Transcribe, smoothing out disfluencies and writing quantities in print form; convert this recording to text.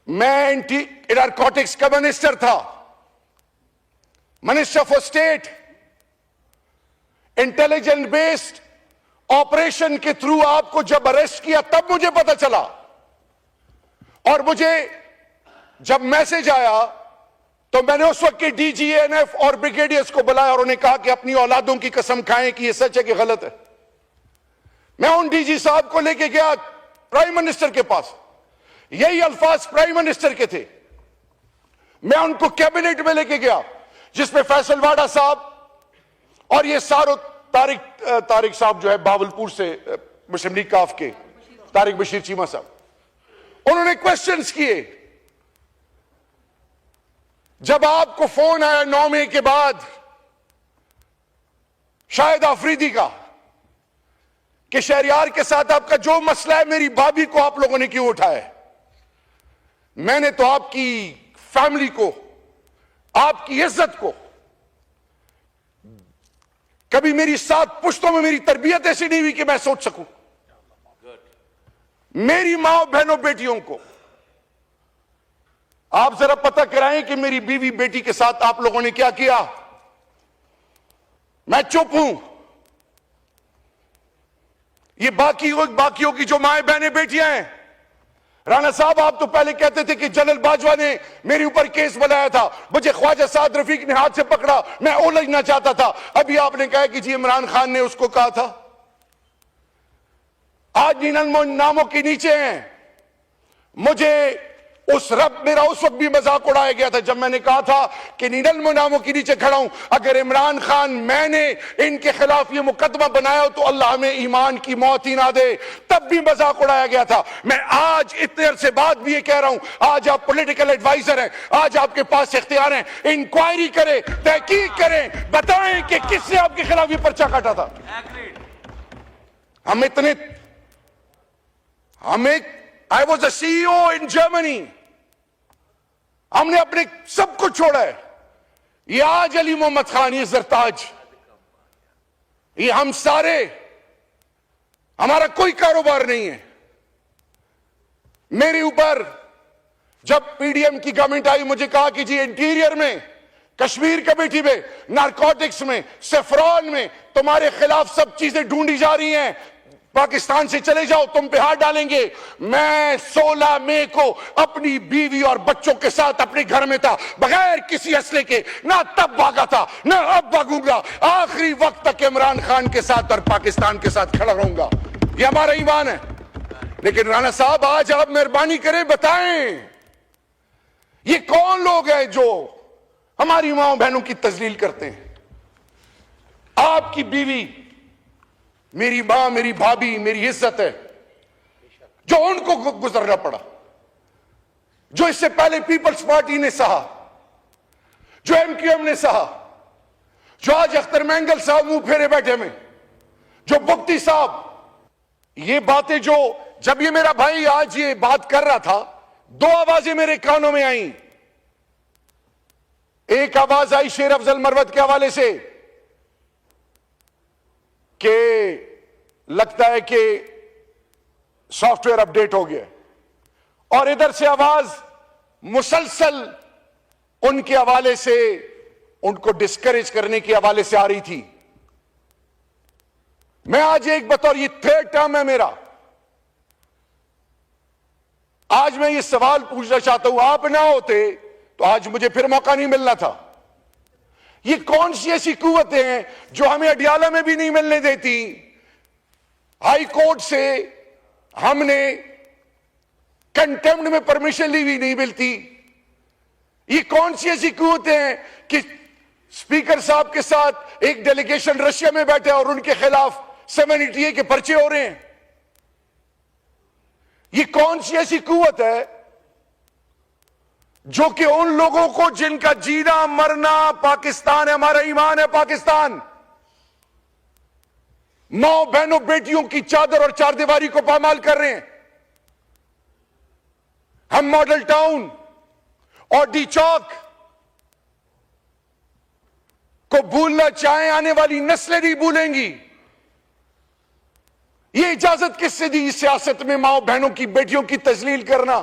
میں نارکوٹکس کا منسٹر تھا, minister for state. Intelligent based operation کے تھرو آپ کو جب اریسٹ کیا تب مجھے پتا چلا, اور مجھے جب میسج آیا تو میں نے اس وقت کے ڈی جی این ایف اور بریگیڈیئرز کو بلایا اور انہیں کہا کہ اپنی اولادوں کی قسم کھائیں کہ یہ سچ ہے کہ غلط ہے. میں ان ڈی جی صاحب کو لے کے گیا پرائم منسٹر کے پاس, یہی الفاظ پرائم منسٹر کے تھے. میں ان کو کیبنٹ میں لے کے گیا جس میں فیصل واڈا صاحب اور یہ سارو طارق صاحب جو ہے باولپور سے مسلم لیگ کاف کے, طارق بشیر چیمہ صاحب, انہوں نے کوسچنز کیے. جب آپ کو فون آیا 9 مئی کے بعد شاہد آفریدی کا کہ شہریار کے ساتھ آپ کا جو مسئلہ ہے میری بھابھی کو آپ لوگوں نے کیوں اٹھایا ہے, میں نے تو آپ کی فیملی کو, آپ کی عزت کو, کبھی میری 7 پشتوں میں میری تربیت ایسی نہیں ہوئی کہ میں سوچ سکوں. میری ماں بہنوں بیٹیوں کو آپ ذرا پتہ کرائیں کہ میری بیوی بیٹی کے ساتھ آپ لوگوں نے کیا کیا. میں چپ ہوں. یہ باقیوں کی جو مائیں بہنیں بیٹیاں ہیں, رانا صاحب آپ تو پہلے کہتے تھے کہ جنرل باجوہ نے میرے اوپر کیس بنایا تھا, مجھے خواجہ سعد رفیق نے ہاتھ سے پکڑا, میں الجھنا چاہتا تھا. ابھی آپ نے کہا کہ جی عمران خان نے اس کو کہا تھا. آج نینن ناموں کے نیچے ہیں. مجھے میرا اس وقت بھی مذاق اڑایا گیا تھا جب میں نے کہا تھا کہ نینن ناموں کے نیچے کھڑا ہوں. اگر عمران خان میں نے ان کے خلاف یہ مقدمہ بنایا ہو تو اللہ ہمیں ایمان کی موت ہی نہ دے. تب بھی مذاق اڑایا گیا تھا. میں آج اتنے عرصے بعد بھی یہ کہہ رہا ہوں, آج آپ پولیٹیکل ایڈوائزر ہیں, آج آپ کے پاس اختیار ہیں, انکوائری کریں, تحقیق کریں, بتائیں کہ کس نے آپ کے خلاف یہ پرچہ کاٹا تھا. I was a CEO in Germany. ہم نے اپنے سب کو چھوڑا ہے. یہ آج علی محمد خان, یہ زرتاج, یہ ہم سارے, ہمارا کوئی کاروبار نہیں ہے. میرے اوپر جب پی ڈی ایم کی گورنمنٹ آئی, مجھے کہا کہ جی انٹیریئر میں, کشمیر کمیٹی میں, نارکوٹکس میں, سیفران میں تمہارے خلاف سب چیزیں ڈھونڈی جا رہی ہیں, پاکستان سے چلے جاؤ, تم پہ ہاتھ ڈالیں گے. میں 16 مئی کو اپنی بیوی اور بچوں کے ساتھ اپنے گھر میں تھا, بغیر کسی اسلحے کے. نہ تب بھاگا تھا نہ اب بھاگوں گا. آخری وقت تک عمران خان کے ساتھ اور پاکستان کے ساتھ کھڑا رہوں گا. یہ ہمارا ایمان ہے. لیکن رانا صاحب آج آپ مہربانی کریں, بتائیں یہ کون لوگ ہیں جو ہماری ماں بہنوں کی تذلیل کرتے ہیں. آپ کی بیوی میری ماں, میری بھابھی, میری عزت ہے, جو ان کو گزرنا پڑا, جو اس سے پہلے پیپلز پارٹی نے سہا, جو ایم کیو ایم نے سہا, جو آج اختر مینگل صاحب منہ پھیرے بیٹھے میں, جو بگٹی صاحب. یہ باتیں جو جب یہ میرا بھائی آج یہ بات کر رہا تھا, 2 آوازیں میرے کانوں میں آئیں. ایک آواز آئی شیر افضل مروت کے حوالے سے کہ لگتا ہے کہ سافٹ ویئر اپڈیٹ ہو گیا, اور ادھر سے آواز مسلسل ان کے حوالے سے, ان کو ڈسکریج کرنے کے حوالے سے آ رہی تھی. میں آج ایک بطور, یہ 3rd ٹرم ہے میرا, آج میں یہ سوال پوچھنا چاہتا ہوں, آپ نہ ہوتے تو آج مجھے پھر موقع نہیں ملنا تھا. یہ کون سی ایسی قوتیں ہیں جو ہمیں اڈیالہ میں بھی نہیں ملنے دیتی, ہائی کورٹ سے ہم نے کنٹیمپٹ میں پرمیشن لی ہوئی نہیں ملتی. یہ کون سی ایسی قوتیں ہیں کہ اسپیکر صاحب کے ساتھ ایک ڈیلیگیشن رشیا میں بیٹھے اور ان کے خلاف 780A کے پرچے ہو رہے ہیں. یہ کون سی ایسی قوت ہے جو کہ ان لوگوں کو جن کا جینا مرنا پاکستان ہے, ہمارا ایمان ہے پاکستان, ماں بہنوں بیٹیوں کی چادر اور چاردیواری کو پامال کر رہے ہیں. ہم ماڈل ٹاؤن اور ڈی چوک کو بھولنا چاہیں, آنے والی نسلیں نہیں بھولیں گی. یہ اجازت کس سے دی اس سیاست میں ماں بہنوں کی بیٹیوں کی تذلیل کرنا؟